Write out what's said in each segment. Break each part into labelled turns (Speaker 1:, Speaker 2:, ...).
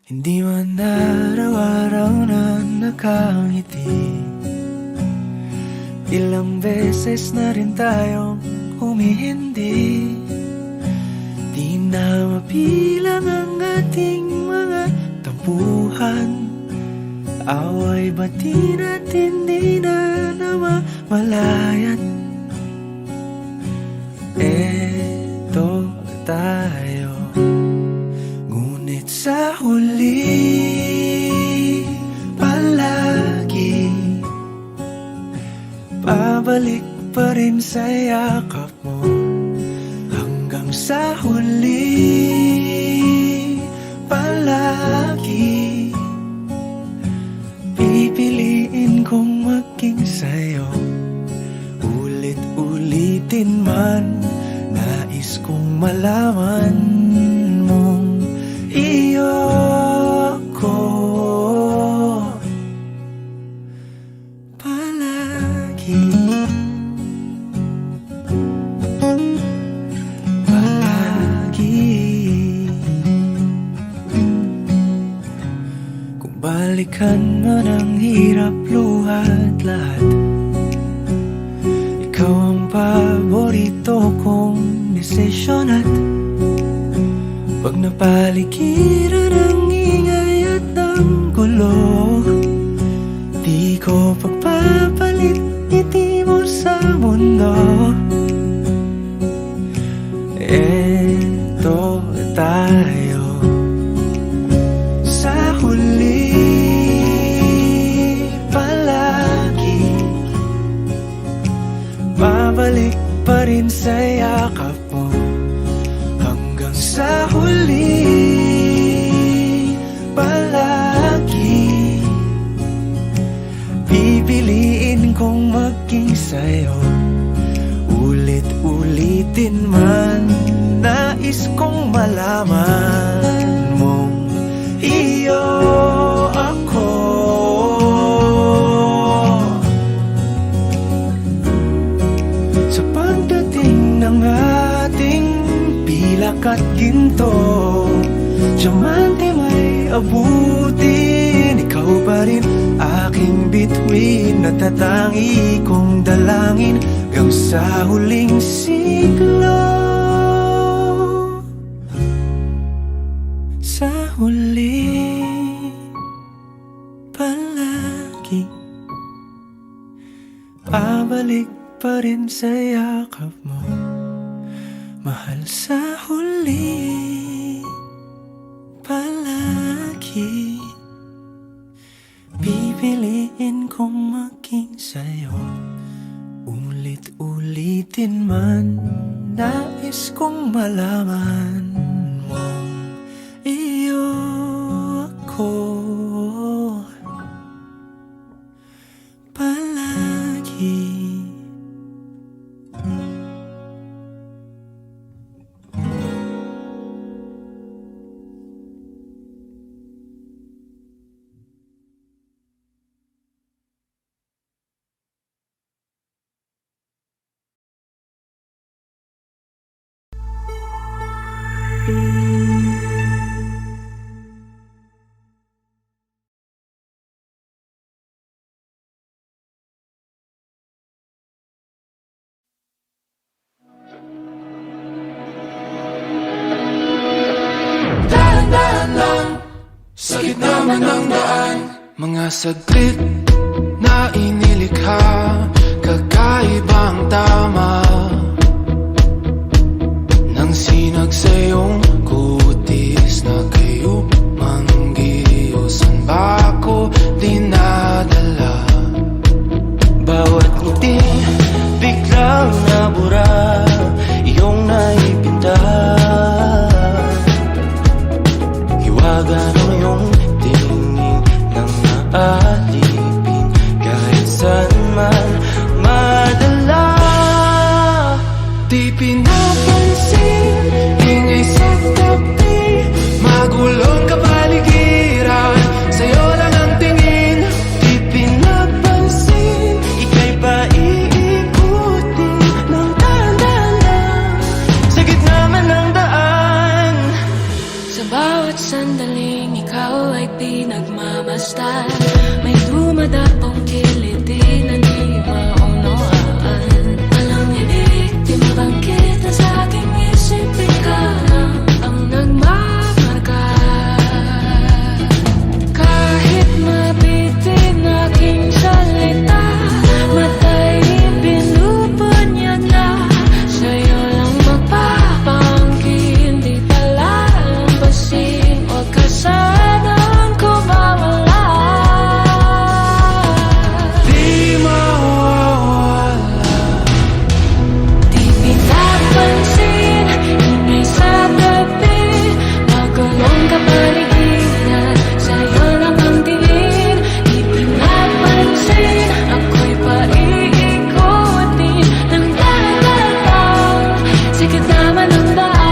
Speaker 1: Hindi man araw-araw na nakangiti. Ilang beses na rin tayong humihindi. Di na mapilang ang ating mga tampuhan. Away bati natin di na namamalayan. Eto tayo, ngunit sa huli palagi pabalik pa rin sa yakap mo. Hanggang sa huli palagi pipiliin kong maging sa'yo. Ulit-ulitin man, nais kong malaman mong iyo ako palagi. Palagi. Kung balikan man ang hirap, luhat lahat, ikaw ang paborito kong desisyon. At pag napaligiran ang ingay at ang gulo, di ko pagpapalit ngiti mo sa mundo. Eto tayo sa huli palagi, babalik pa rin sa yakap mo. Hanggang sa huli palagi pipiliin kong maging sa'yo. Ulit-ulitin man, nais kong malaman mong iyo ako. Sa pagdating ng ating pilak at ginto, diamante may abutin, ikaw pa rin aking bituin. Natatangi kong dalangin hanggang sa huling siglo. Sa huli palagi pabalik pa rin sa yakap mo, mahal. Sa huli palagi pipiliin kong maging sa'yo. Ulit-ulitin man, nais kong malaman mong iyo ako palagi.
Speaker 2: Dahan-dahan lang, sa gitna man ng daan, mga saglit na inilikha, kakaibang tama nang sinag sa iyong kutis na kayo manggiusan ba ako dinadala? Bawat ngiti biglang nabura, iyong naipinta. Hiwaga ng iyong tingin nang naalipin, kahit saan man madala. Di pinapansin, ingay sa tabi, magulong kapaligiran, sa'yo lang ang tingin. Di pinapansin, ika'y paiikutin ng dahan-dahan lang, sa gitna man ng daan.
Speaker 3: Sa bawat sandaling ikaw pinagmamasdan. May dumadapong kiliti na di maunawaan. Alam niya di timbang kita sa aking isip. Ikaw lang ang nagmamarka. Kahit mabitin aking salita, matay pinupod niya na. Sa'yo lang magpapangkin, di palalampasin. Huwag ka sanang kumawala.
Speaker 2: Di mawawala.
Speaker 3: Di pinapansin, ingay sa tabi, magulong kapaligiran. Sa'yo lang ang tingin, di pinapansin. Ako'y paiikutin ng dahan-dahan, sa gitna ng daan.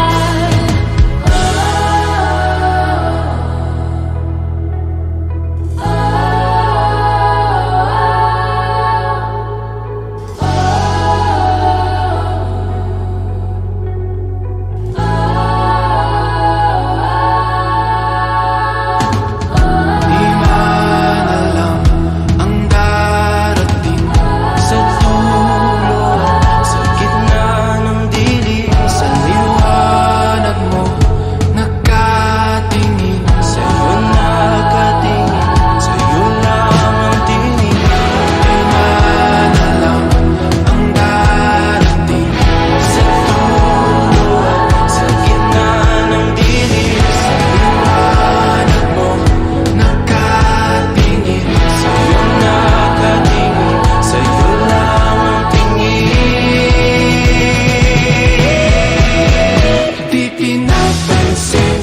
Speaker 2: Di man alam ang darating sa dulo, sa gitna ng dilim. Sa liwanag mo nakatingin, sa'yo nakatingin, sa'yo lang ang tingin. Di man alam ang darating sa dulo, sa gitna ng dilim. Sa liwanag mo nakatingin, sa'yo nakatingin, sa'yo lang ang tingin. Di pinapansin,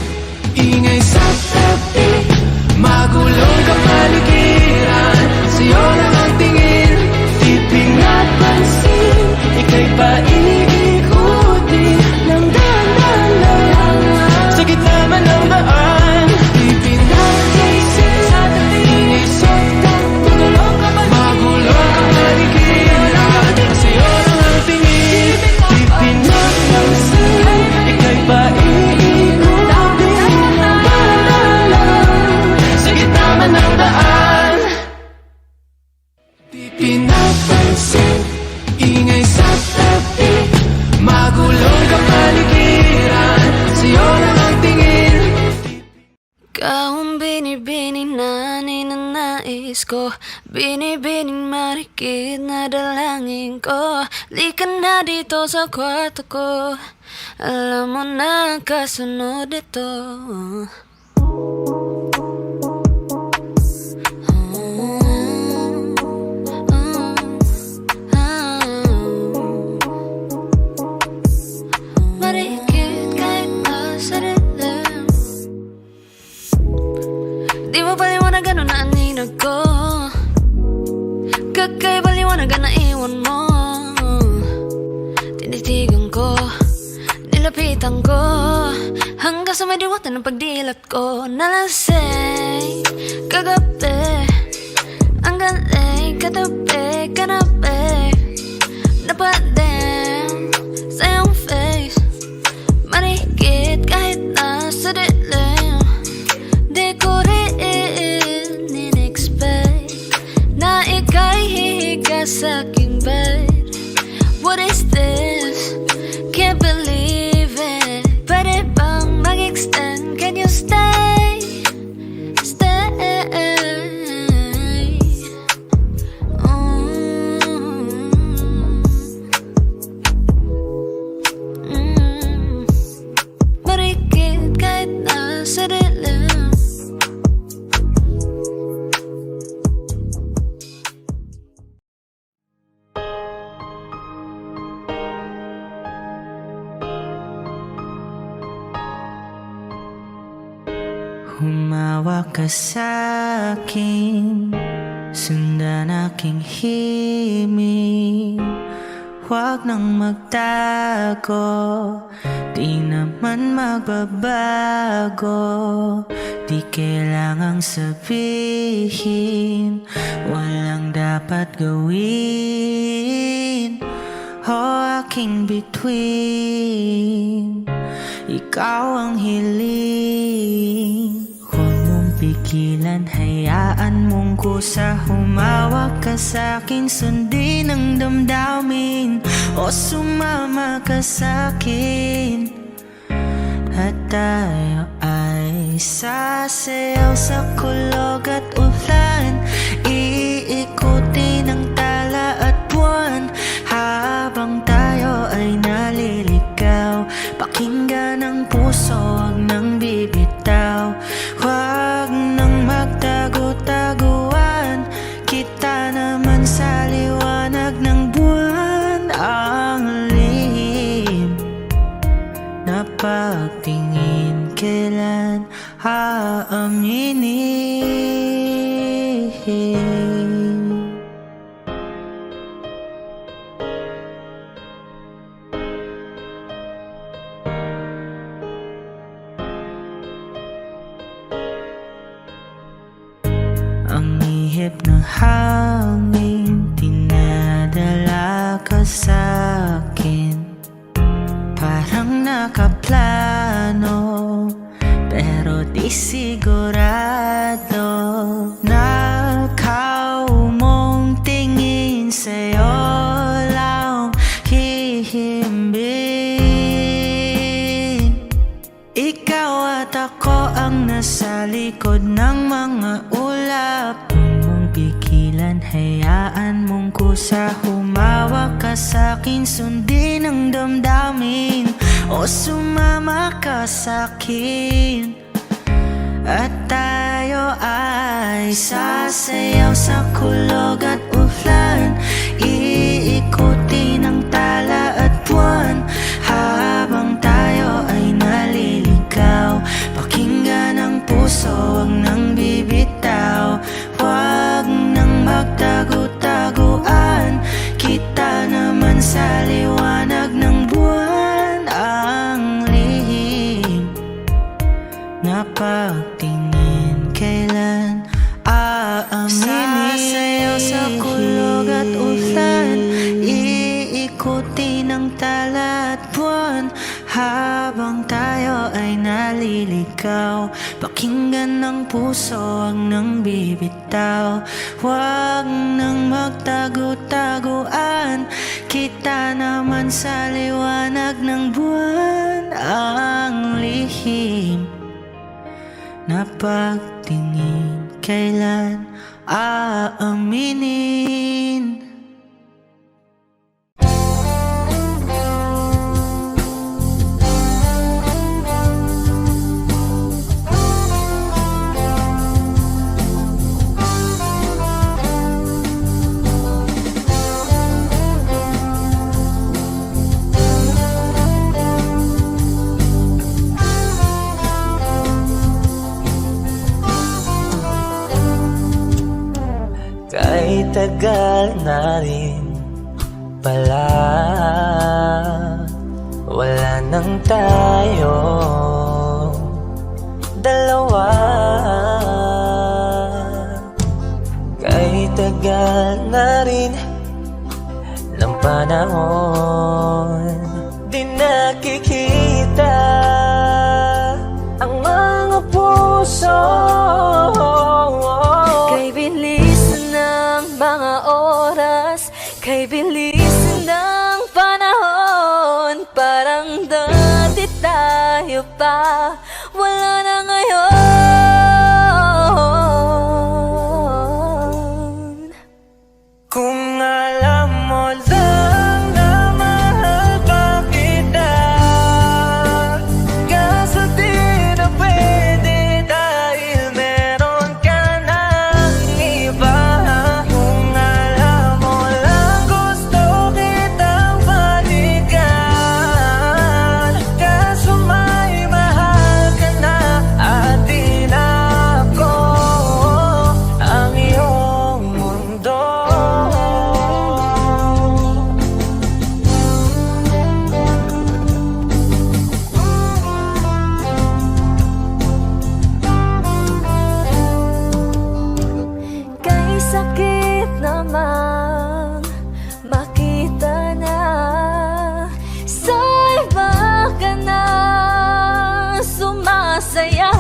Speaker 2: ingay sa tabi, magulong kapaligiran. Sa'yo lang ang tingin. Di pinapansin, ika'y paiikutin ng dahan-dahan, sa gitna man ng daan. Di pinapansin, ingay sa tabi, magulong kapaligiran. Sa'yo lang ang tingin. Di pinapansin, ika'y paiikutin ng dahan-dahan, sa gitna man ng daan. Di pinapansin, ingay sa tabi, magulong kapaligiran. Sa'yo lang ang tingin.
Speaker 3: Ikaw ang binibini na ninanais ko, binibining marikit na dalangin ko. Di ka na dito sa kwarto ko, alam mo na ang kasunod ito. Marikit kahit nasa dilim. Di mo paliwanagan na aninag ko, kakay paliwanagan na iwan mo. Tinitigan ko, nilapitan ko, hanggang sa may diwata ng pagdilat ko. Nalasing kagabi, ang galing katabi, kanabi, napadin sa iyong face. Marikit kahit nasa dilim, di ko rin in-expect na ika'y hihiga sa aking bed. What is this? Can't believe it. Pwede bang mag-extend? Can you stay? Stay. Marikit kahit nasa dilim.
Speaker 1: Humawak ka sa'kin, sundan aking himig. Huwag nang magtago, di naman magbabago. Di kailangang sabihin, walang dapat gawin. O aking bituin, ikaw ang hiling. Huwag mong pigilan. Hayaan mong kusa, humawak ka sa'kin. Sundin ang damdamin o sumama ka sa'kin. At tayo ay sasayaw sa kulog at ulan. Iikutin ang tala at buwan habang tayo ay naliligaw. Pakinggan ang puso, huwag nang bibitaw. Huwag nang magtago-taguan. Kita naman sa liwanag ng buwan. Ang lihim na pagtingin, kailan aaminin? Ang ihip ng hangin, dinadala ka sa'kin. Parang nakaplano, pero di sigurado. Nakaw mong tingin, sa'yo lang hihimbing. Ikaw at ako ang nasa likod ng mga ulap. Huwag mong pigilan, hayaan mong kusa. Humawak ka sa'kin, sundin ang damdamin o sumama ka sa'kin. At tayo ay sasayaw sa kulog at ulan. Iikutin ang tala at buwan habang tayo ay naliligaw. Pakinggan ang puso, huwag nang bibitaw. Huwag nang magtago-taguan. Kita naman sa liwanag ng buwan. Ang lihim na pagtingin, kailan aaminin? Sasayaw sa kulog at ulan. Iikutin ang tala at buwan habang tayo ay naliligaw. Pakinggan ng puso, huwag nang bibitaw. Huwag nang magtago-taguan. Kita naman sa liwanag ng buwan. Ang lihim na pagtingin, kailan aaminin?
Speaker 4: Kay tagal na rin pala, wala nang tayo dalawa. Kay tagal na rin ng panahon, di nakikita ang mga puso.
Speaker 3: Kay bilis ng mga oras, kay bilis ng panahon. Parang dati tayo pa, wala na ngayon.
Speaker 4: Kung alam mo lang na mahal pa kita, kaso di na pwede dahil meron ka ng iba. Kung alam mo lang gusto kitang balikan, kaso may mahal ka na at di na ako ang iyong mundo.
Speaker 3: Kay sakit namang makita na sa iba ka na sumasaya.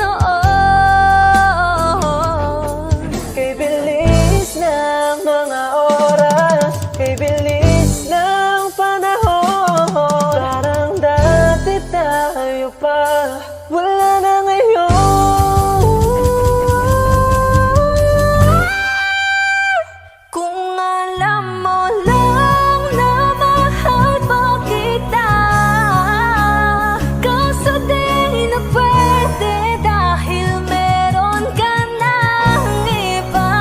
Speaker 3: noon.
Speaker 4: Kay bilis ng mga oras, kay bilis ng panahon. Parang dati tayo pa, wala na ngayon.
Speaker 3: Kung alam mo lang na mahal pa kita, kaso di na pwede dahil meron ka ng iba.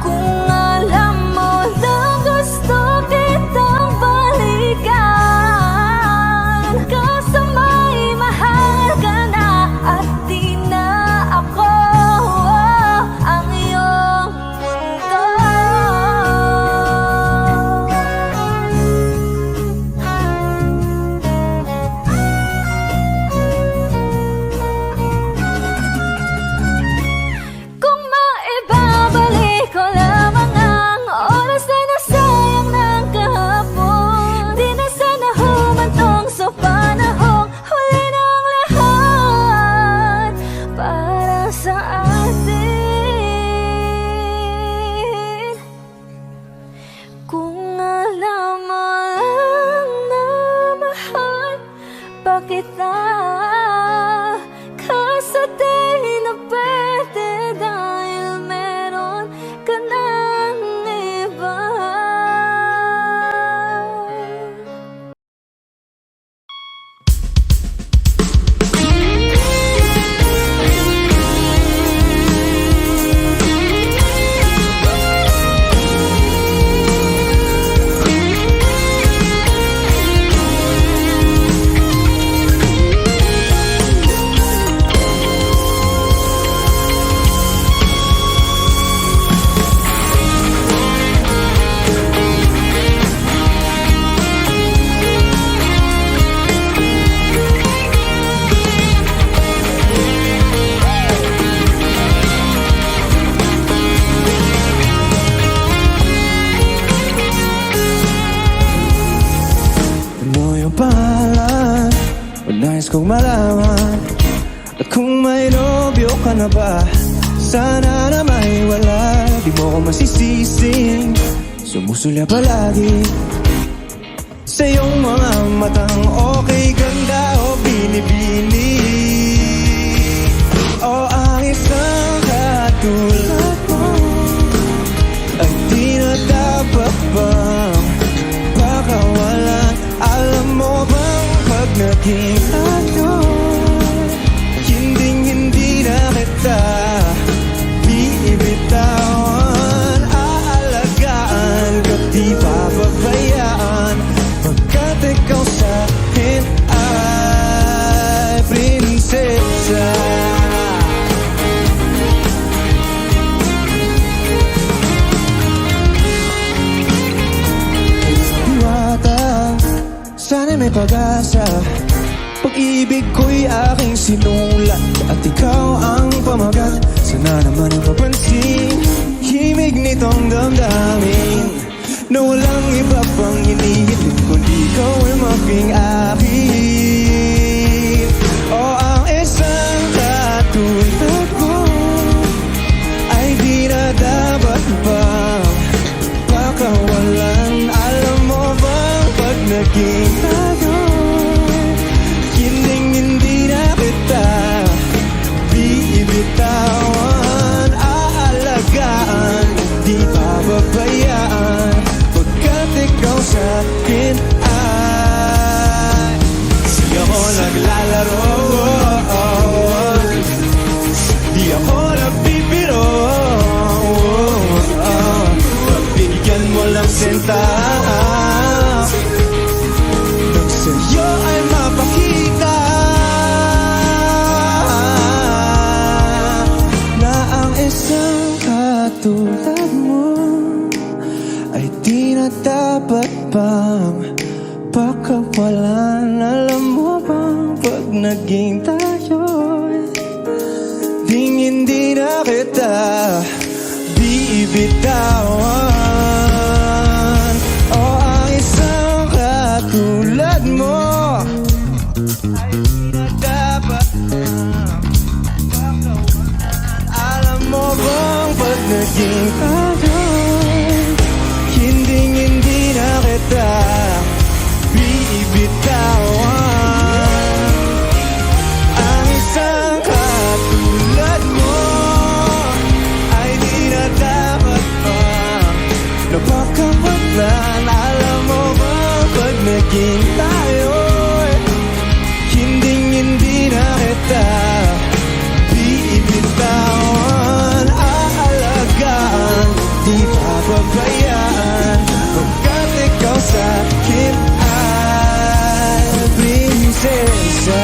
Speaker 3: Kung alam mo lang gusto kitang balikan, kaso may mahal ka na at di na ako ang iyong mundo. Kung maibabalik ko lamang ang oras na nasayang ng kahapon, di na sana humantong sa panahong huli ng lahat para sa atin. Kung alam mo lang na mahal pa kita, kaso di na pwede dahil meron ka ng iba.
Speaker 2: Ano yung pangalan? O nais kong malaman. At kung may nobyo ka na ba, sana na may wala. Di mo ko masisising sumusulya palagi sa iyong mga matang okay ganda o binibini. O ang isang katulad mo ay di na dapat bang pakawalan. Alam mo bang pag naging tayo, hindi na kita bibitawan. Aalagaan ka, di papabayaan, pagkat ikaw sa akin ay prinsesa. Sana'y may pag-asa, pag-ibig ko'y aking sinulat at ikaw ang pamagat. Sana naman ang papansin, himig nitong damdamin na walang iba pang iniisip kundi ikaw ay maging akin. O ang isang katulad mo ay di na dapat bang pakawalan. Alam mo bang pag naging tayo, hindi na kita bibitawan. Aalagaan, di pababayaan, pagkat ikaw sa akin ay di ako naglalaro, di ako nagbibiro. Pag binigyan mo lang senta, sa'yo ay mapakita na ang isang katulad mo ay di na dapat pang pakawalan. Alam mo bang pag naging tayo'y hindi na kita bibitawan. O ang isang katulad mo ay di na dapat naging tayo. Hindi na kita bibitawan. Ang isang katulad mo ay di na dapat pa napakamatlan. Alam mo ba pag naging tayo, hindi na kita bibitawan. Aalagaan, di papabayaan, pagkat ikaw sa akin ay prinsesa.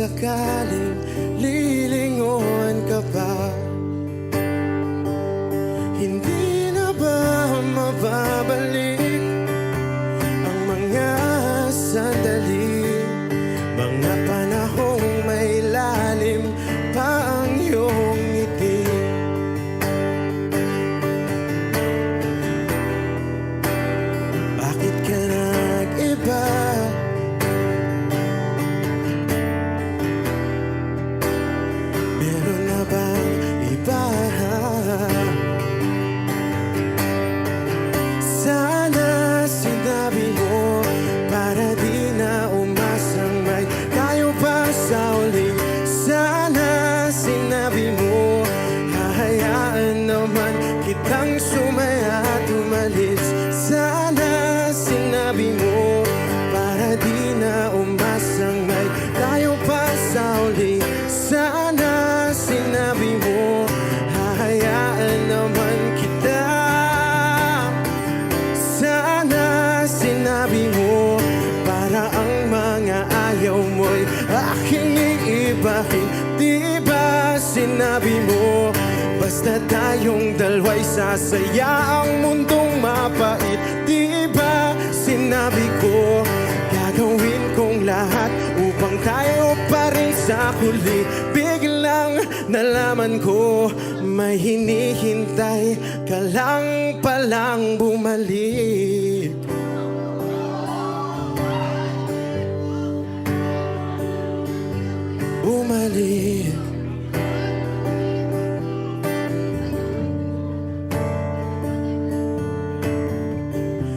Speaker 2: sakaling lilingon ka pa, hindi na ba mababalik ang mga sandali, mga panahong may lalim pa ang iyong ngiti? Bakit ka nag-iba? Meron na bang iba? Sana sinabi mo para di na umasang may tayo pa sa uling. Sana sinabi mo hahayaan naman kitang sumaya at umalis. Sana sinabi mo para di na umasang may tayo pa sa uling. Sana sinabi mo hahayaan naman kita. Sana sinabi mo para ang mga ayaw mo'y aking iibahin. Di ba sinabi mo basta tayong dalawa'y sasaya ang mundong mapait? Di ba sinabi ko gagawin kong lahat upang tayo pa rin sa huli? Biglang nalaman ko may hinihintay ka lang palang bumalik. Bumalik.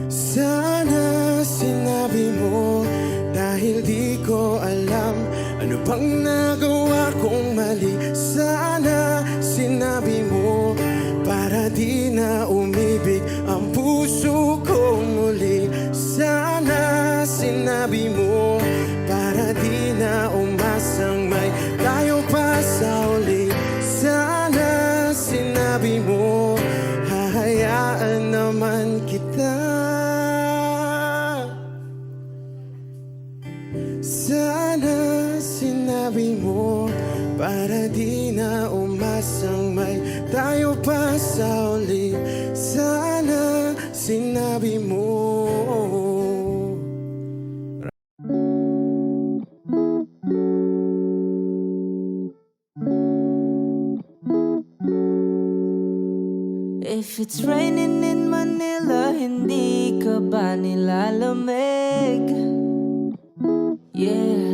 Speaker 2: Sana sinabi mo dahil di ko alam ano bang nagawa kong mali. Sana sinabi mo para di na umibig ang puso ko muli. Sana sinabi mo para di na umasang may tayo pa sa uli. Sana sinabi mo hahayaan naman kita. Sana sinabi mo para di na umasang may tayo pa sa uli. Sana sinabi mo.
Speaker 1: If it's raining in Manila, hindi ka ba nilalamig? Yeah,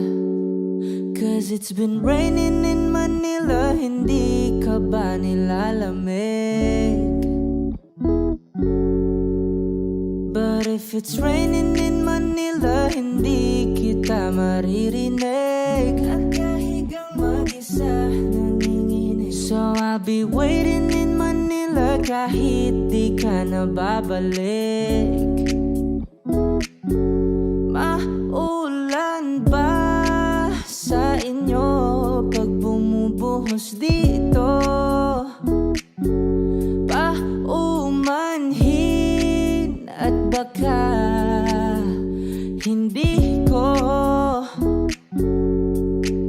Speaker 1: cause it's been raining in Manila, hindi ka ba nilalamig? But if it's raining in Manila, hindi kita maririnig. Nakahigang mag-isa, nanginginig. So I'll be waiting in Manila kahit di ka na babalik. Maulan ba sa inyo pag bumubuhos dito? Paumanhin at baka hindi ko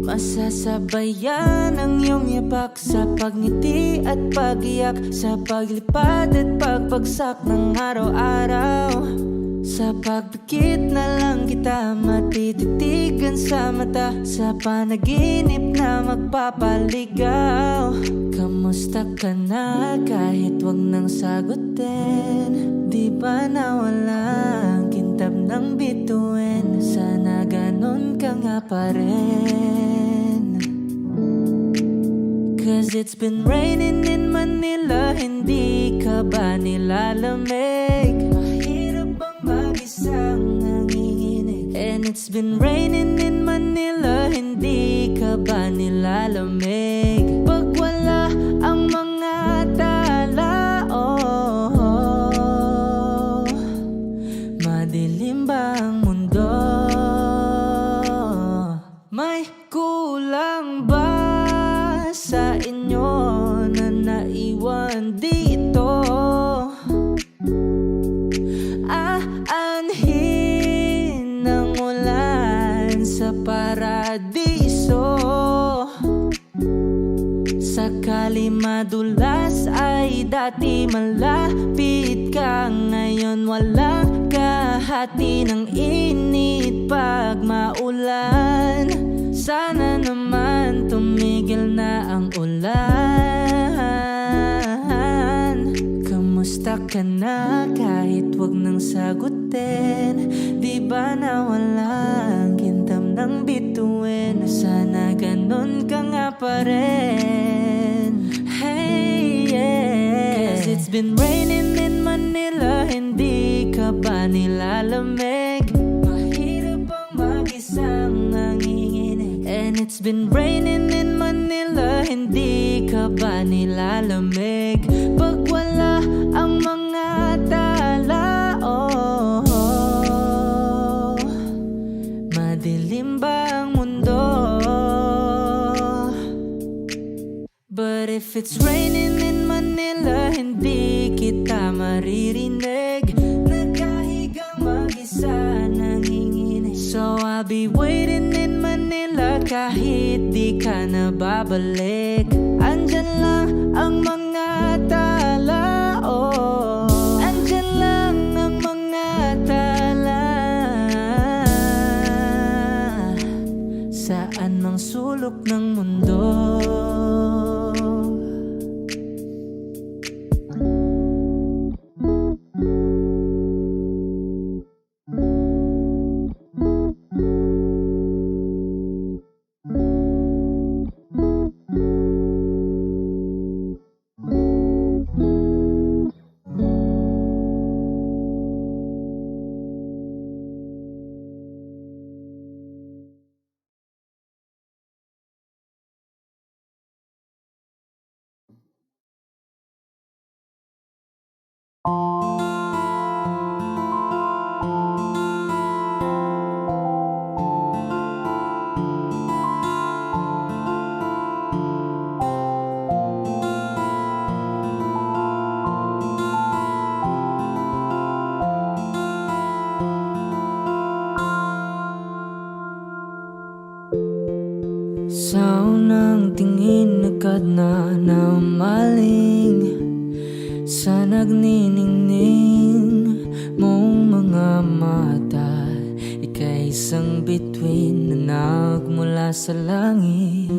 Speaker 1: masasabayan ang iyong yapak sa pagngiti at pagiyak, sa paglipad at pagbagsak ng araw-araw. Sa pagpikit na lang kita matititigan sa mata, sa panaginip na magpapaligaw. Kamusta ka na kahit wag nang sagutin? Di ba nawala ang kintab ng bituin? Sana ganon ka nga pa rin. Cause it's been raining in Manila, hindi ka ba nilalamig? Mahirap bang mag-isang nanginginig? And it's been raining in Manila, hindi ka ba nilalamig? Pag wala ang mga tala, oh, madilim ba ang mundo? May kulang ba sa inyo na naiwan dito? Aanhin ng ulan sa paradiso. sakali madulas ay dati malapit ka, ngayon wala ka. Hati ng init pag maulan, sana naman tumigil na ang ulan. Kamusta ka na kahit wag nang sagutin? Di ba na walang kintam ng bituin? Sana ganun ka nga pa rin. Hey, yeah. 'Cause it's been raining in Manila, hindi ka ba nilalamig? Mahirap ang mag-isang nanginginig. And it's been raining in Manila, hindi ka ba nilalamig? Pag wala ang mga tala, oh, madilim ba ang mundo? But if it's raining in Manila, hindi kita maririnig. Nagkahigang mag-isa, nanginginig. So I'll be waiting in Manila kahit di ka na babalik. Andyan lang ang mga tala, oh, andyan lang ang mga tala. Saan mang sulok ng mundo. Sa unang tingin agad na namaling sa nagniningning mong mga mata. Ika'y isang bituin na nagmula sa langit.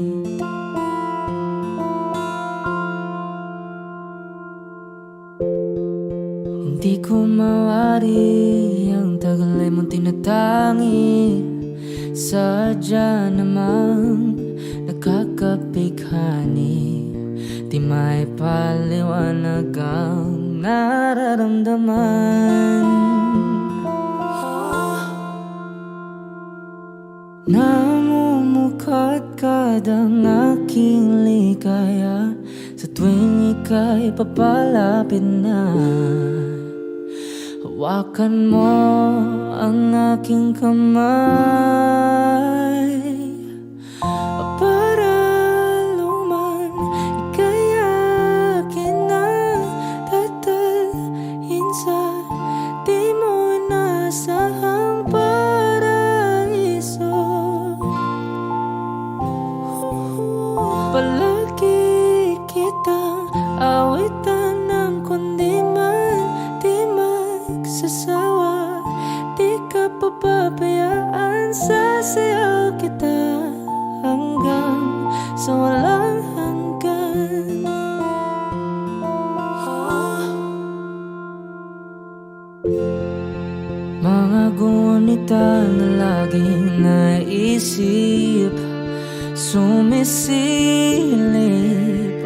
Speaker 1: Hindi ko mawari ang tagal ay mong tinatangi. Sadya namang nakakapighani, di may paliwanag ang nararamdaman. Namumukadkad ang aking ligaya sa tuwing ika'y papalapit na. Hawakan mo ang aking kamay para luman ika'y akin na tatalhin sa di mo inasahang paraiso. Palagi kitang awitan ng kundi man di magsasawa. Di ka papabayaan, sasayaw kita hanggang sa walang hanggan. Mga gunita na laging naisip, sumisilip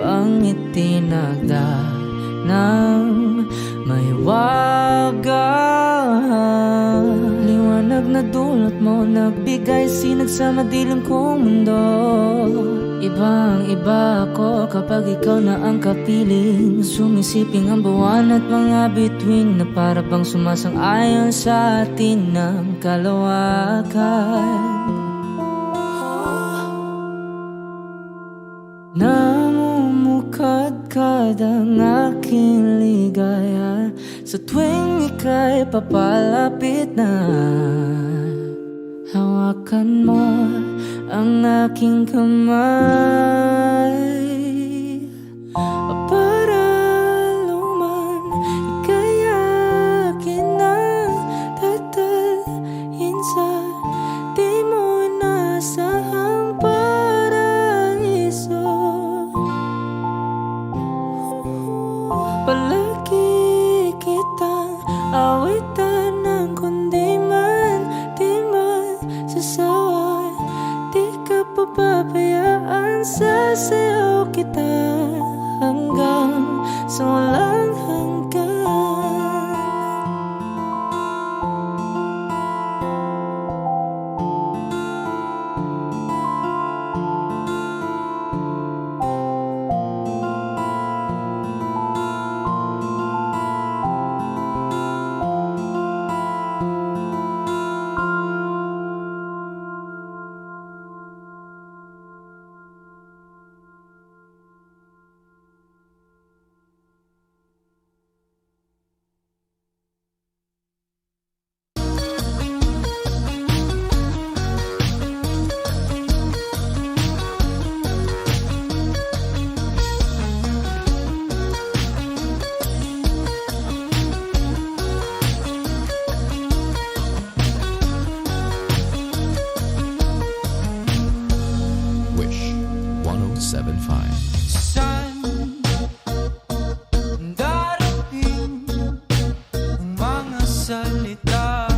Speaker 1: ang itinagda ng may wagang liwanag na dulot mo, nagbigay sinag sa madilim kong mundo. Ibang iba ako kapag ikaw na ang kapiling, sumisiping ang buwan at mga bituin na para bang sumasang-ayon sa atin ng kalawakan. Namumukadkad ang aking ligaya sa tuwing ika'y papalapit na. Hawakan mo ang aking kamay Awitan ng kundi man, di man sasawa. Di ka pababayaan, sasayaw kita hanggang sa walang hanggan.
Speaker 5: Wish 1075.
Speaker 2: Saan darating ang mga salita?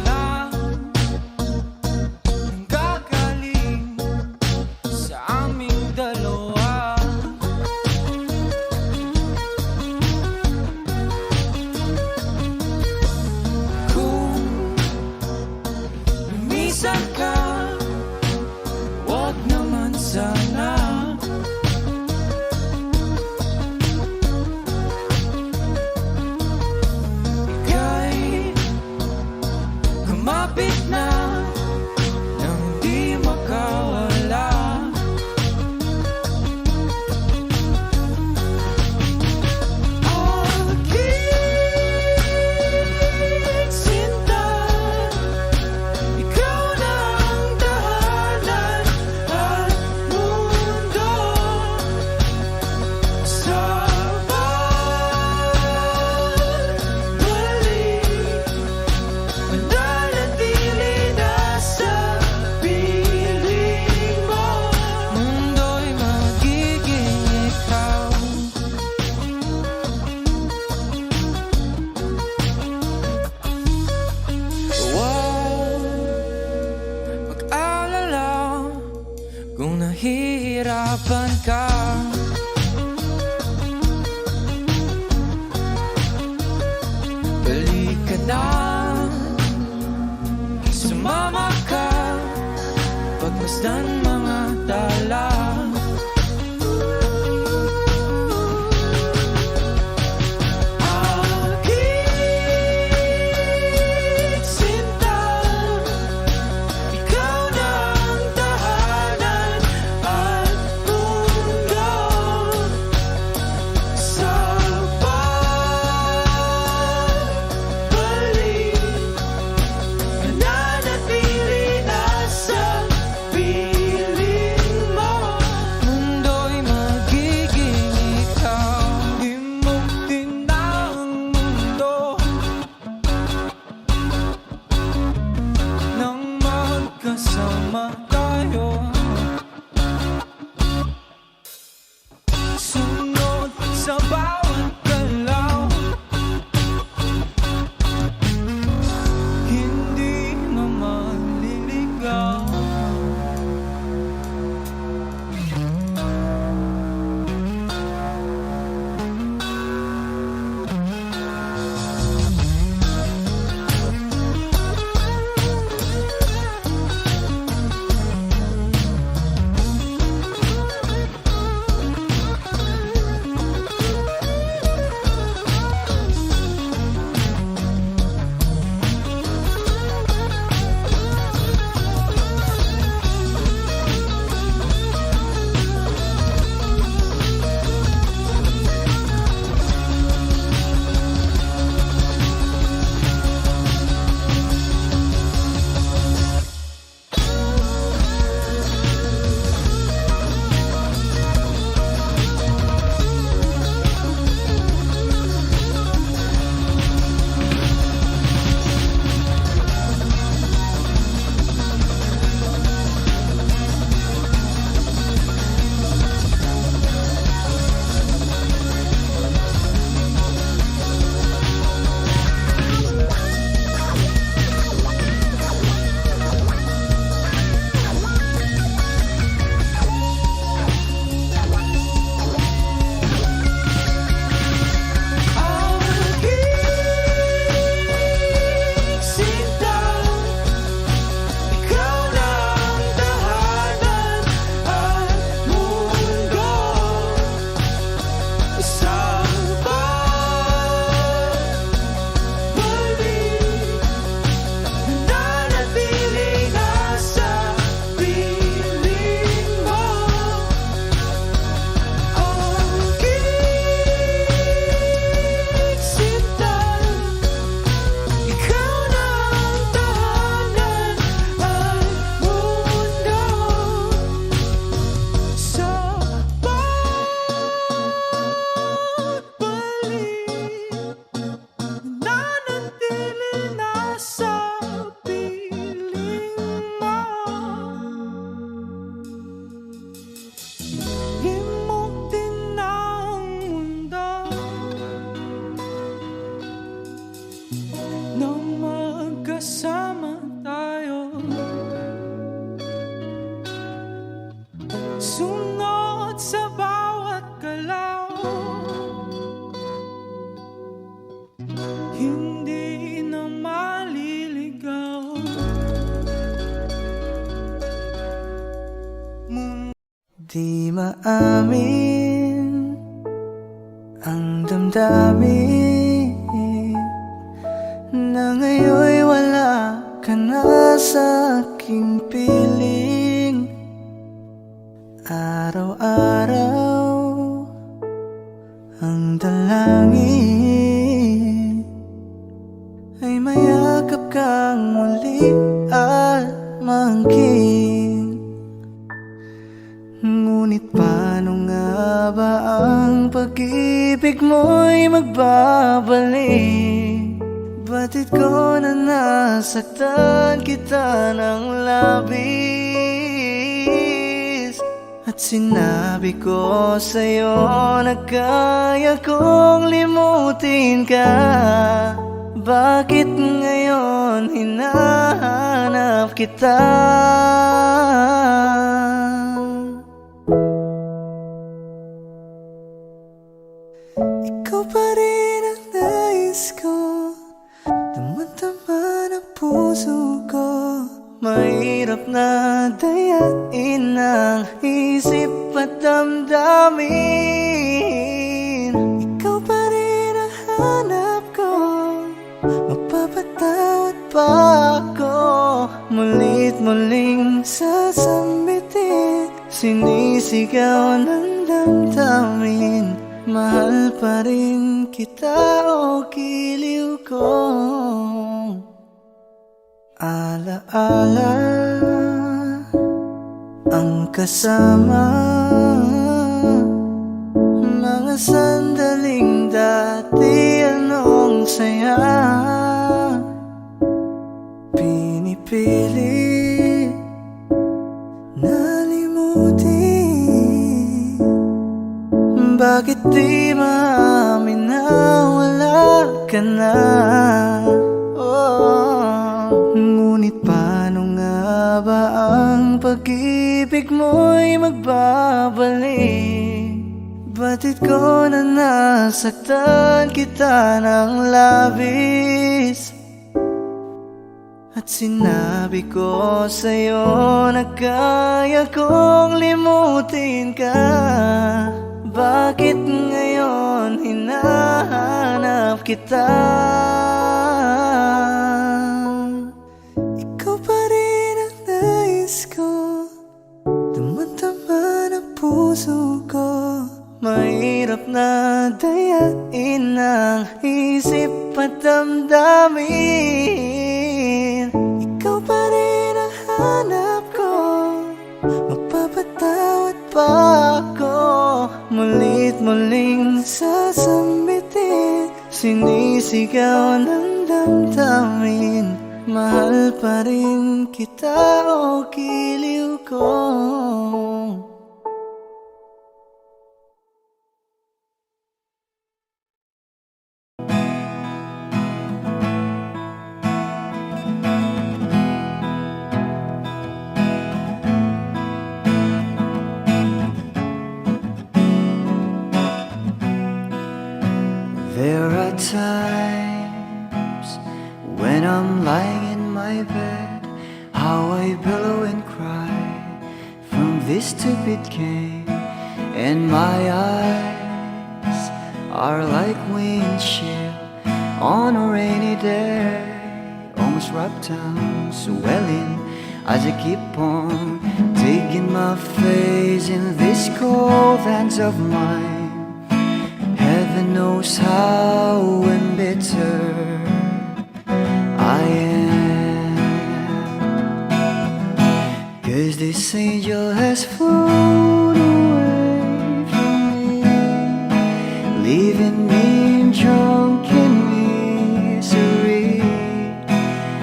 Speaker 2: Na nanggagaling sa aming dalawa. Kung lumisan ka, wag naman sana. Ika'y kumapit na nang di makawala. Aking sinta, ikaw na ang tahanan at mundo. Sa pagbalik, mananatili na sa piling mo. Mundo'y magiging ikaw. Huwag mag-alala kung nahihirapan ka. Balik ka na, sumama ka, pagmasdan mga tala. Aking sinta, ikaw na ang tahanan at mundo. Sa pagbalik, mananatili na sa piling
Speaker 1: Di maamin ang damdamin na ngayon'y wala ka na sa aking piling. Araw-araw ang dalangin ay mayakap kang muli at maangkin. Ngunit paano nga ba ang pag-ibig mo'y magbabalik? Batid ko na nasaktan kita ng labis, at sinabi ko sa'yo na kaya kong limutin ka. Bakit ngayon hinahanap kita? Ikaw pa rin ang nais ko, damang-dama ng puso ko. Mahirap na dayain ang isip at damdamin. Ikaw pa rin ang hanap ko, magpapatawad pa ako. Mulit muling sasambitin, sinisigaw ng damdamin. Mahal pa rin kita o giliw ko. Alaala ang kasama, mga sandaling dati anong saya. Pinipili na limutin. Bakit di maamin na wala ka na? Ngunit paano nga ba ang pag-ibig mo'y magbabalik? Batid ko na nasaktan kita ng labis, at sinabi ko sa'yo na kaya kong limutin ka. Bakit ngayon hinahanap kita? Ikaw pa rin ang nais ko, damang-dama ng puso ko. Mahirap na dayain ang isip at damdamin. Ikaw pa rin ang hanap ko, magpapatawad pa ako. Mulit muling sasambitin, sinisigaw ng damdamin. Mahal pa rin kita o giliw ko. There are times when I'm lying in my bed, how I billow and cry from this stupid game, and my eyes are like windshield on a rainy day, almost wrapped down, swelling as I keep on digging my face in these cold hands of mine. Heaven knows how embittered I am, 'cause this angel has flown away from me, leaving me in drunken misery.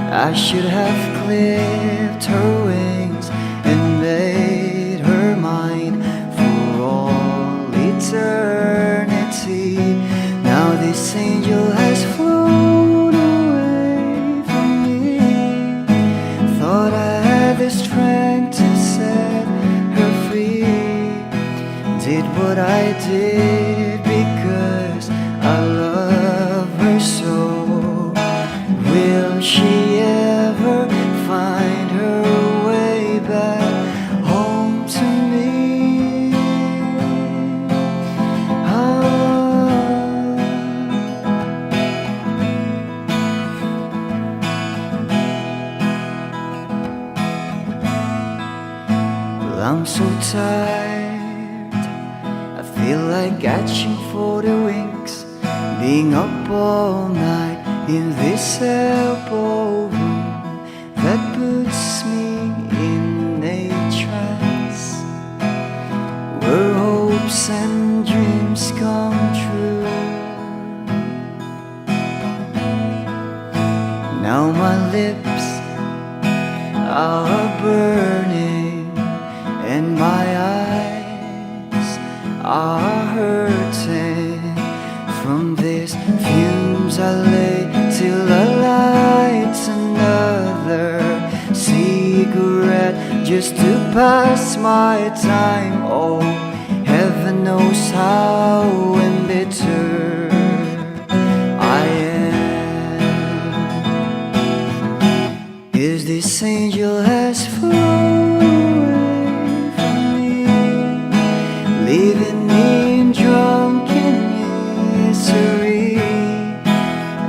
Speaker 1: I should have clipped her wings and made her mine for all eternity. Now this angel has flown away from me. Thought I had the strength to set her free. Did what I did because I love her so. Will she ever find her way back home to me?
Speaker 6: so tired, I feel like catching for the wings, being up all night in this elbow room that puts me in a trance, where hopes and dreams come true. Now my lips are burning and my eyes are hurting from these fumes I lay till I light another cigarette just to pass my time. Oh, heaven knows how embittered I am. Is this angel has flown away from me, leaving me in drunken misery?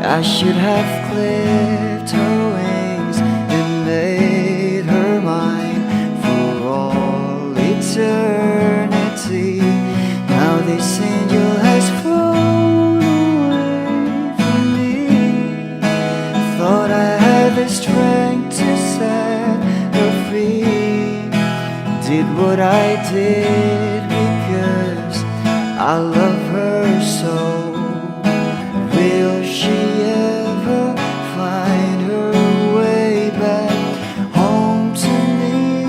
Speaker 6: I should have clipped her wings and made her mine for all eternity. Now this angel has flown away from me. Thought I had the strength to set her free. Did what I did because I love her so. Will she ever find her way back home to me?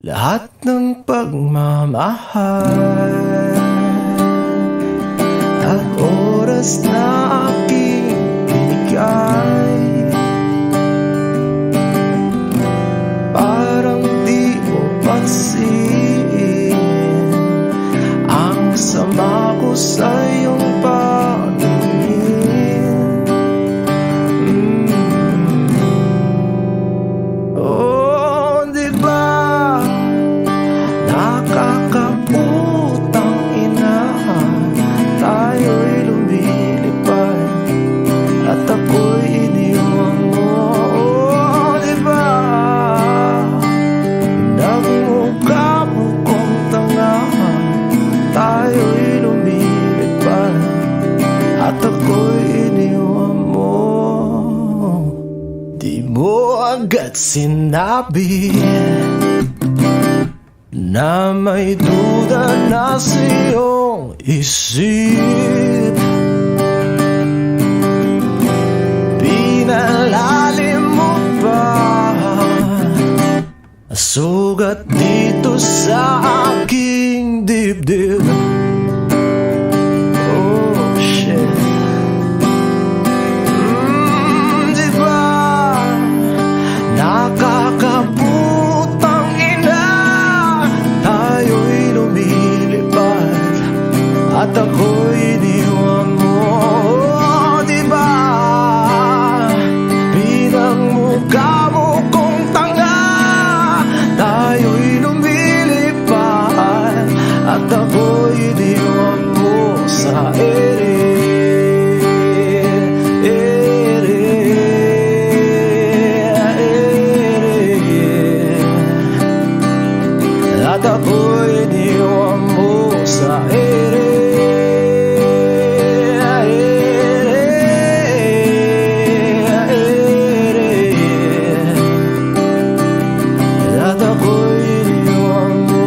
Speaker 2: Lahat ng pagmamahal at oras na aking binigay, parang di mo pansin ang sama ko sa iyong paningin. Oh, di ba nakakaputang ina, tayo'y lumilipad at ako'y iniwan mo. Oh, diba nagmukha mo kong tanga, tayo'y lumilipad at ako'y iniwan mo. Di mo agad sinabi na may duda na sa iyong isip, pinalalim mo pa sugat dito sa aking dibdib. Oh shit, diba nakakaputang ina, tayo'y lumilipad at ako'y iniwan mo. Oh, diba pinagmukha mo kong tanga, tayo'y lumilipad at ako'y iniwan mo sa ere. At ako'y iniwan mo sa ere. At ako'y iniwan mo.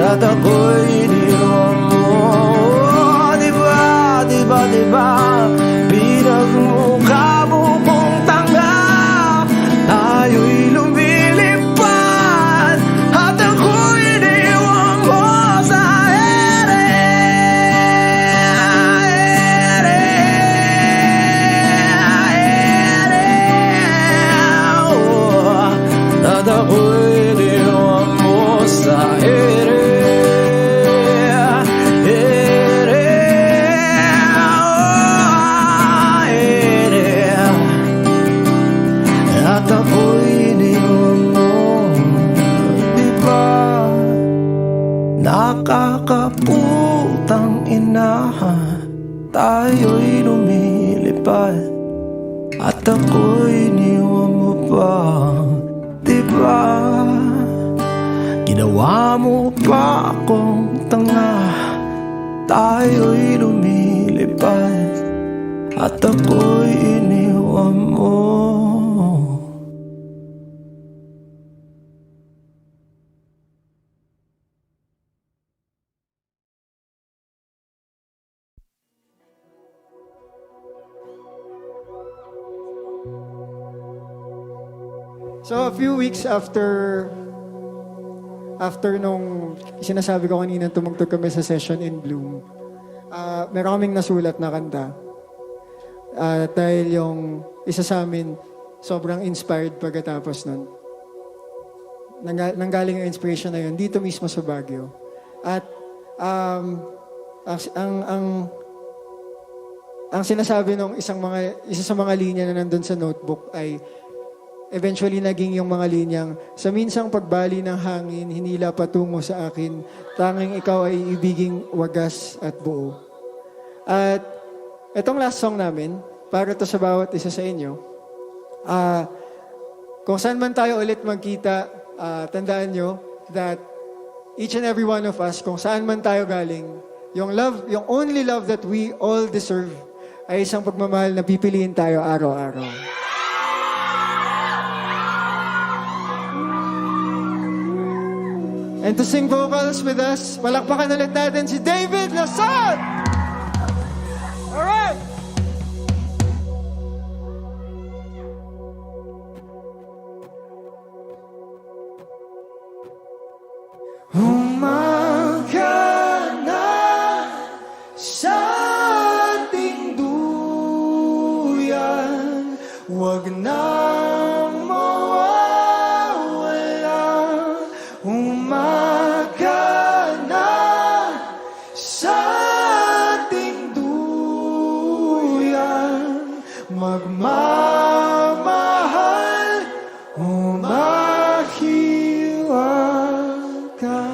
Speaker 2: at ako'y iniwan mo. Diba, pinagmukha mo kong tanga. Tayo'y lumilipad at ako'y iniwan mo sa ere. At ako'y iniwan mo sa ere. At ako'y iniwan mo. Diba, nakakaputang ina, tayo'y lumilipad at ako'y iniwan mo pa. Diba, ginawa mo pa akong tanga. Tayo'y lumilipad at ako'y iniwan mo.
Speaker 6: So a few weeks after nung sinasabi ko kanina tumugtog kami sa session in Bloom, meron kaming nasulat na kanta. Dahil yung isa sa amin sobrang inspired pagkatapos nun. Nanggaling yung inspiration na yun dito mismo sa Baguio. At ang sinasabi nung isa sa mga linya na nandun sa notebook ay eventually naging yung mga linyang, sa minsang pagbali ng hangin, hinila patungo sa akin, tanging ikaw ay ibiging wagas at buo. At itong last song namin, para to sa bawat isa sa inyo, kung saan man tayo ulit magkita, tandaan nyo that each and every one of us, kung saan man tayo galing, yung only love that we all deserve ay isang pagmamahal na pipiliin tayo araw-araw. And to sing vocals with us, palakpakan ulit natin si David Lasan! Alright!
Speaker 2: Umaga na sa ating duyan, huwag nang mawawala. Umaga na sa ating duyan, magmamahal, umahiwag ka.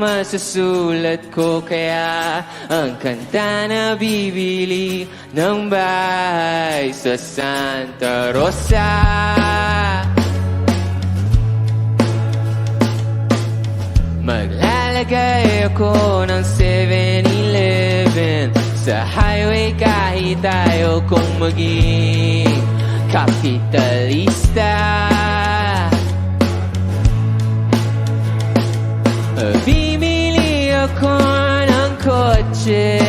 Speaker 7: masusulat ko. Kaya ang kanta na bibili ng bahay sa Santa Rosa. Maglalagay ako ng 7-Eleven sa highway kahit ayaw kong maging kapitalista. Bimili ako ng kotse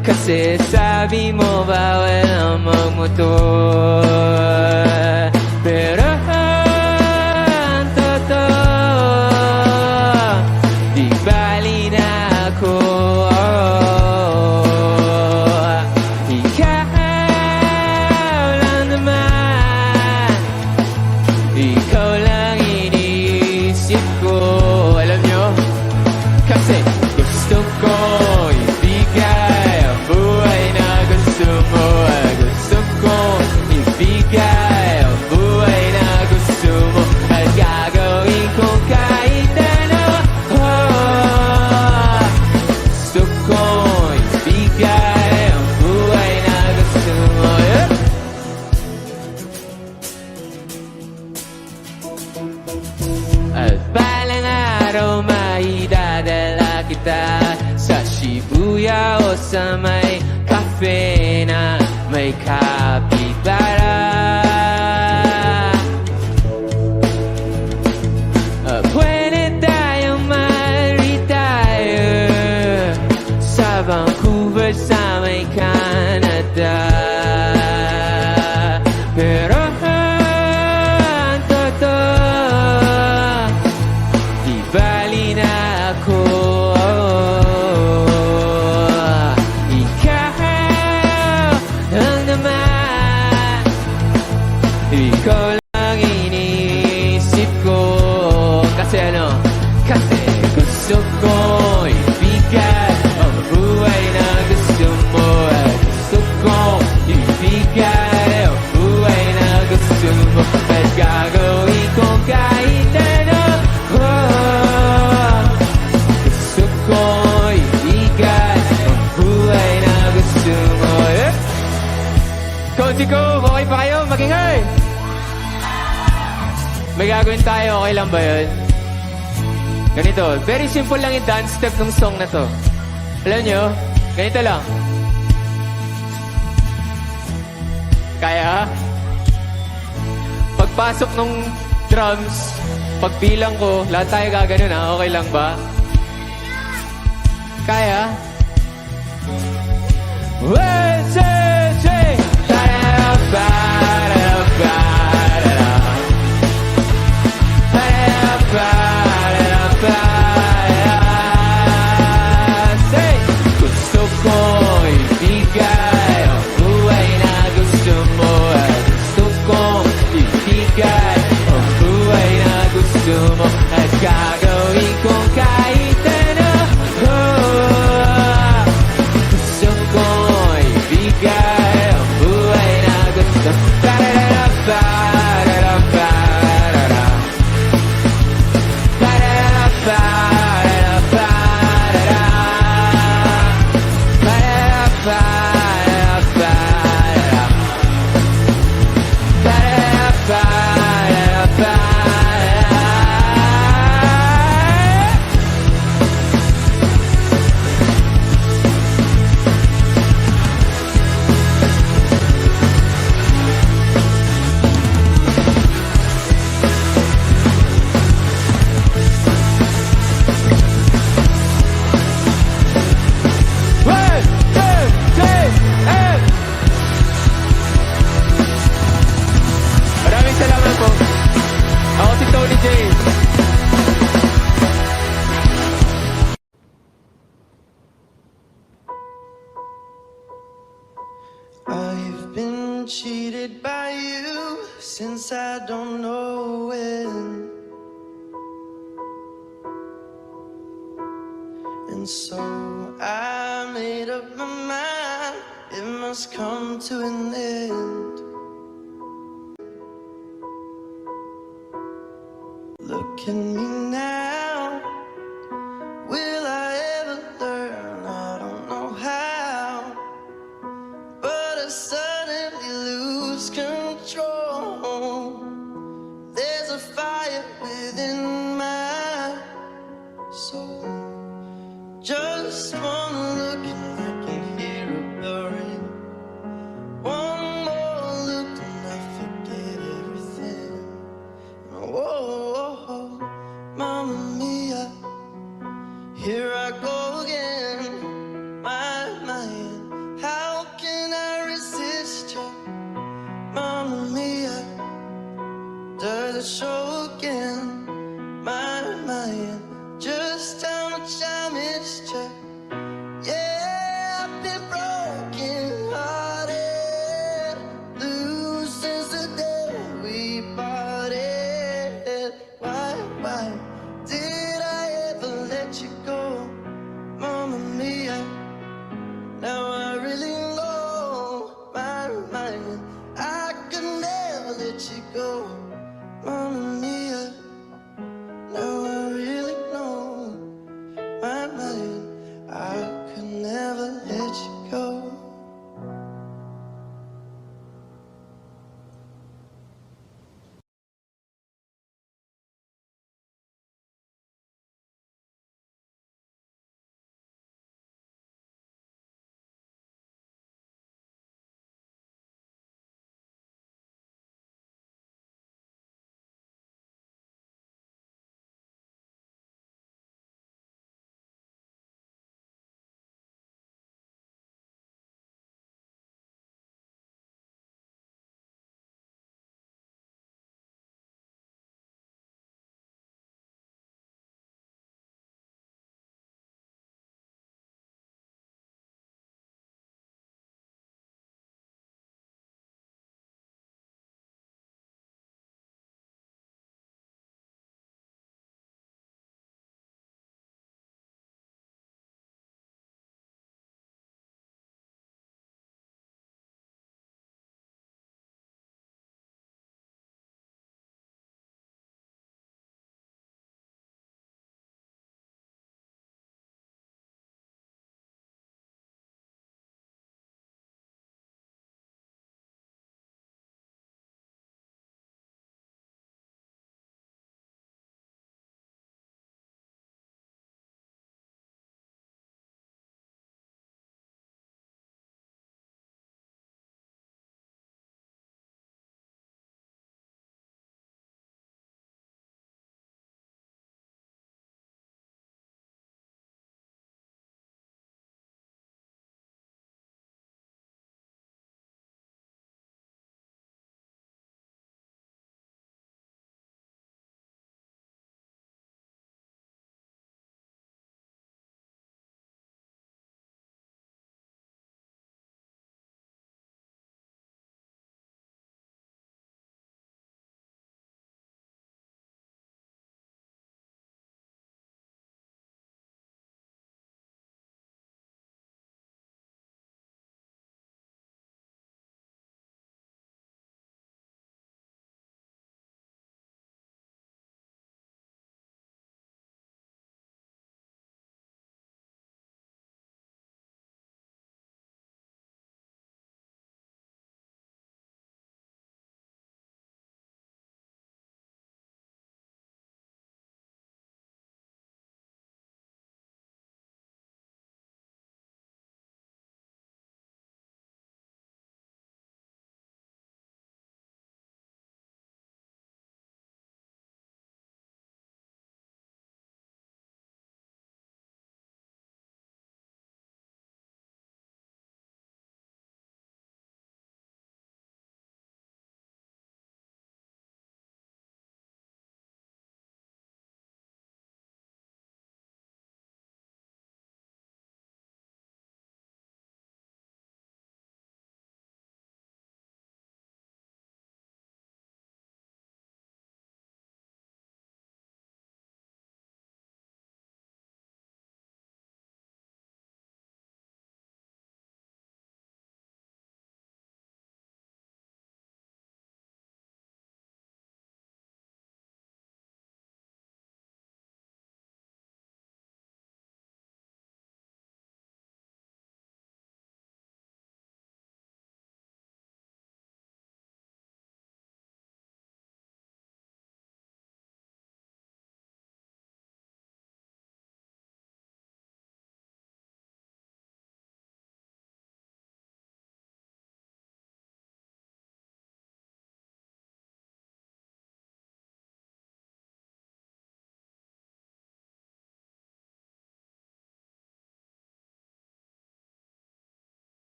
Speaker 7: kasi sabi mo bawal ang magmotor. Pero ang totoo, di bali na ako. Ikaw lang naman, ikaw lang iniisip ko. Alam nyo, kasi gusto ko ibigay ang buhay na gusto mo. Gusto ko ibigay ang buhay na gusto mo. At gagawin ko kahit ano. Gusto ko ibigay ang buhay na gusto mo. At balang araw maidadala kita sa Shibuya o sa may cafe na may kapibara. Pwede tayong mag-retire sa Vancouver sa may Canada. Pero ang totoo, di bali na ako. Ikaw lang naman, ikaw lang iniisip ko. Kasi ano? Kasi gusto ko ibigay ang buhay na gusto mo. Gusto ko ibigay ang buhay na gusto mo. At gagawin ko kahit ano. Gusto ko ibigay ang buhay na gusto mo. Konti ko, okay pa kayo? Magingay! May gagawin tayo, okay lang ba yun? Ganito, very simple lang yung dance step ng song na to. Alam nyo, ganito lang. Kaya? Pagpasok ng drums, pagbilang ko, lahat tayo gaganon ha, okay lang ba? Kaya? 1, 2, 3! Gusto ko ibigay ang buhay na gusto mo. Gusto ko ibigay ang buhay na gusto mo. At gagawin ko kahit ano. Gusto ko ibigay ang buhay na gusto mo.
Speaker 2: I've been cheated by you since I don't know when. And so I made up my mind, it must come to an end. Look at me now,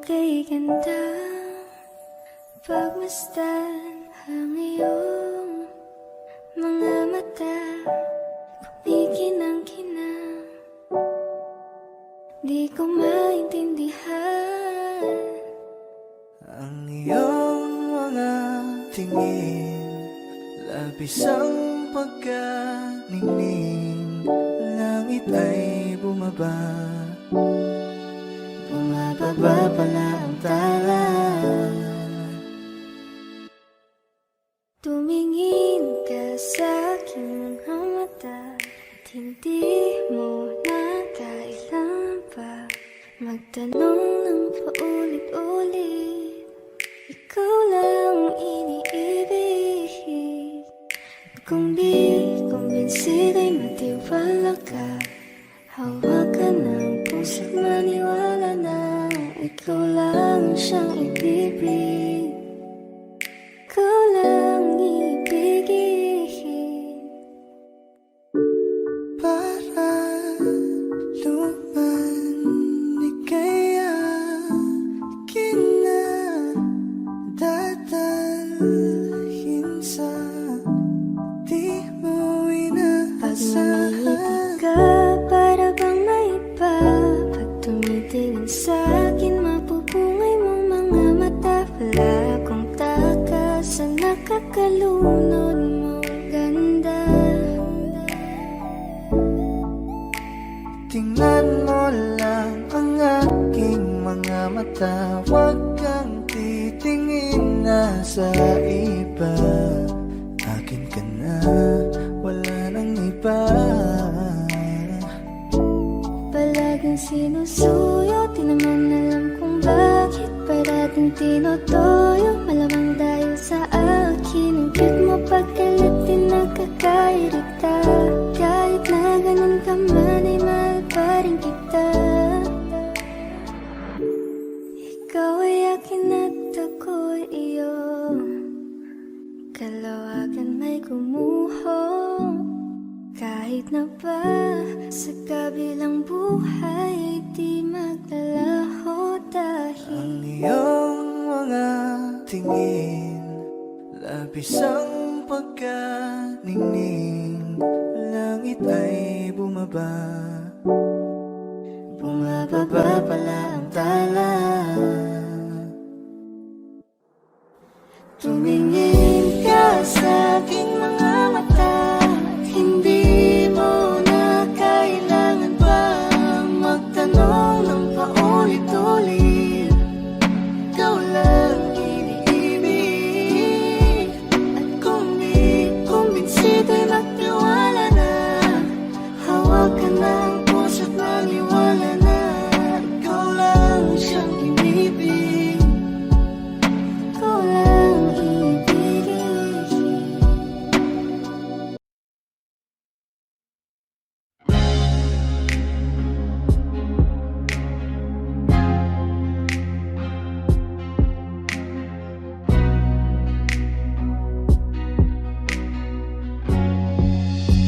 Speaker 3: kay ganda pagmasdan ang iyong mga mata. Kumikinang-kinang, di ko maintindihan
Speaker 2: Ang iyong mga tingin, labis ang pagkaningning. Langit ay bumaba, bumababa pala ang tala.
Speaker 3: Tumingin ka sa aking mga mata at hindi mo na kailangan pa magtanong ng paulit-ulit. Ikaw lang iniibig. Kung di kumbinsido'y matiwala ka. Hawakan ng puso't maniwala na ikaw lang siyang ibibig. Ikaw lang ibigin.
Speaker 2: Para luman di kaya kinadadalhin sa di mo
Speaker 3: Pag
Speaker 2: inaasahan.
Speaker 3: nangiibig ka, para bang may iba. Pag tumitingin sa akin, mapupungay mong mga mata. Wala akong takas sa nakakalunod mong ganda.
Speaker 2: Tingnan mo lang ang aking mga mata. Huwag kang titingin na sa iba. Akin ka na, wala nang iba.
Speaker 3: Palaging sinusuyo, di naman alam kung bakit. Parating tinotoyo, malamang dahil sa akin. Ang cute mo pagkalat, di nakakairita. Kahit na ganun ka man, ay mahal pa rin kita. Ikaw ay akin at ako'y iyo. Kalawagan may gumuho. Kahit na ba sa kabilang buhay, di maglalaho
Speaker 2: Ang
Speaker 3: dahil
Speaker 2: iyong mga tingin, labis ang pagkaningning. Langit ay bumaba, bumababa pala ang tala. Tumingin ka sa aking mga mata at hindi mo na kailangan bang magtanong ng paulit-ulit. Ikaw lang iniibig. At kung di kumbinsido'y magtiwala na. Hawakan ng puso't maniwala na ikaw lang siyang inibig. Ikaw lang ibigin.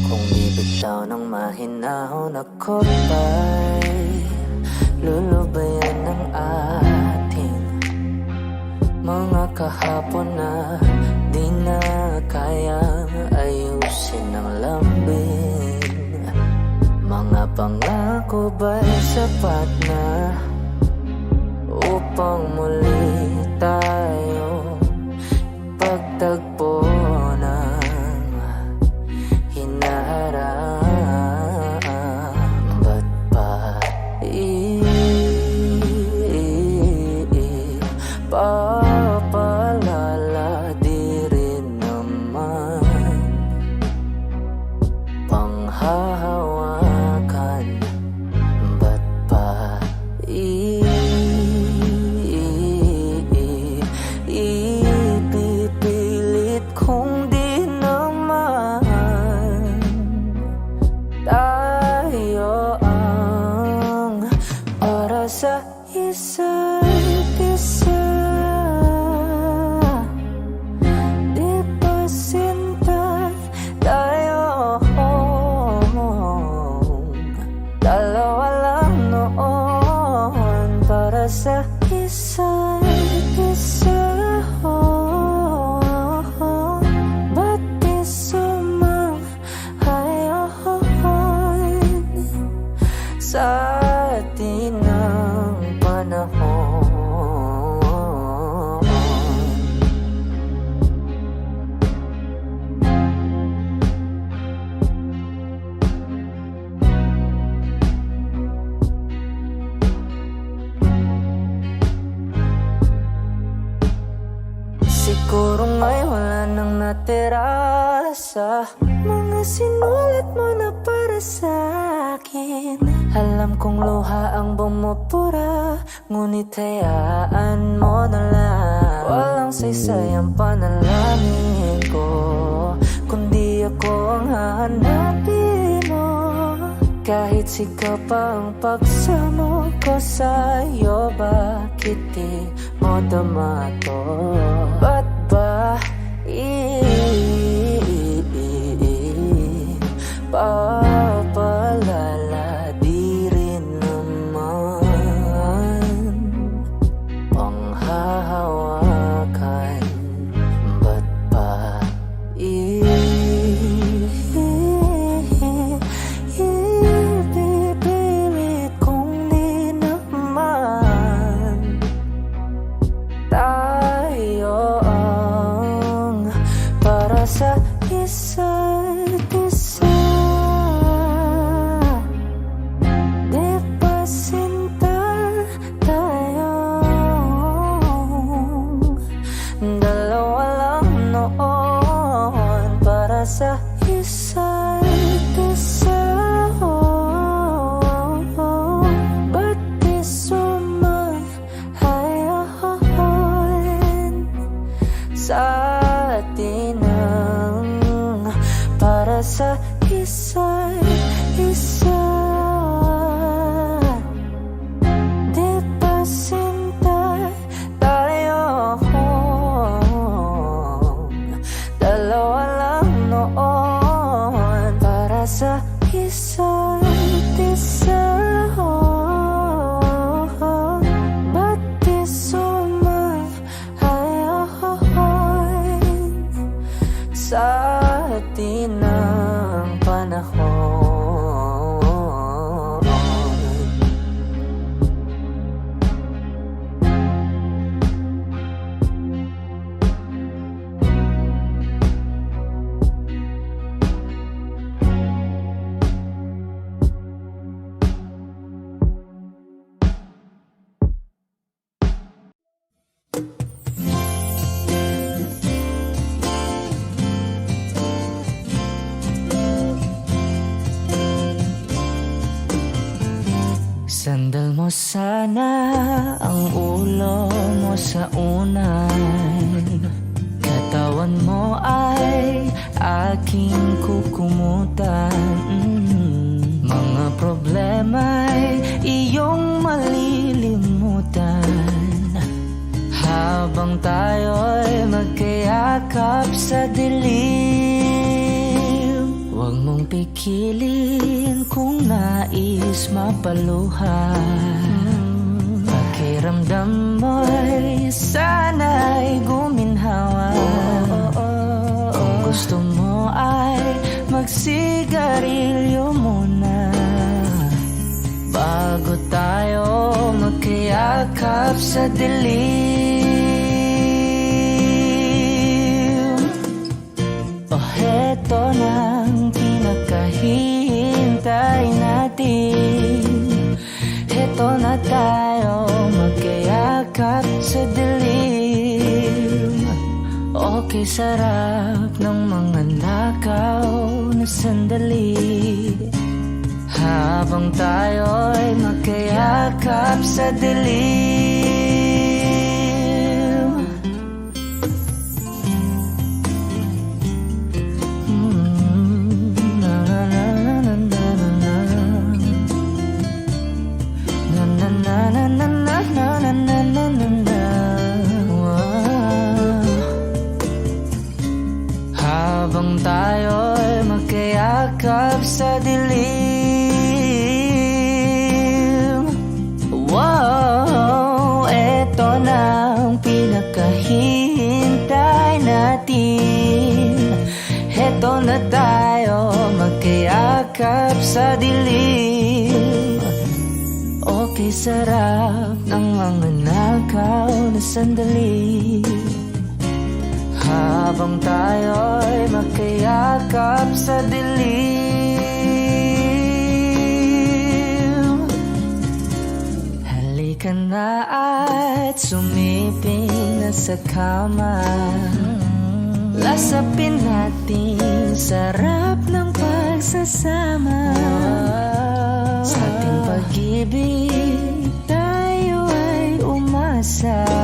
Speaker 1: Kung bibitaw ng mahinahon ako ba'y lulubayan ng ating mga kahapon na di na kayang ayusin ng lambing. Mga pangako ba'y sapat na upang muli tayo pagtagpo ng hinaharap? Ba't pa papalala? Di rin naman panghahawakan. Ba't pa ipipilit kung di naman tayo ang para sa isa't isa? Di ba sinta tayo? Dalawa lang noon para sa isa't isa. Ba't di sumang-hayon sa atin ang panahon? Siguro ngay wala nang natira sa mga sinulat mo na para sa akin. Alam kong luha ang bumupura, ngunit hayaan mo na lang. Walang saysay ang panalangin ko, kundi ako ang hahanapin mo. Kahit sikaw pa ang pagsamo ko sa'yo, bakit di mo damato? Ba't ba papalala? Di rin naman panghahawakan. Ba't ba ibibilit kung di naman tayo ang para sa isa't isa? Di ba sinta tayong dalawa lang noon para sa isa't isa? Ba't di sumang-hayon sa atin ang para sa isa't isa? Di ba sinta tayo dalawa lang noon para sa isa't isa? Ba't di sumang-hayon sa atin ang panahon? Sandal mo sana ang ulo mo sa unan, katawan mo ay aking kukumutan. Mga problema'y iyong malilimutan habang tayo'y magkayakap sa dilim. Huwag mong pikilin kung nais mapaluhan. Pakiramdam mo'y sana'y guminhawa. Kung gusto mo ay magsigarilyo muna bago tayo magkayakap sa dilim. O heto nang pinakahihintay natin. Heto na tayo magkayakap sa dilim. Okay, sarap ng mga nakaw na sandali habang tayo'y magkayakap sa dilim. Na na na na na na na na na na na na na na na na. Habang tayo'y magkayakap sa dilim. Wow. Kay sarap ng mga nakaw na sandali Habang tayo'y magkayakap sa dilim Halika na at sumiping na sa kama Lasapin natin sarap ng pagsasama Sa ating pag-ibig tayo ay umasa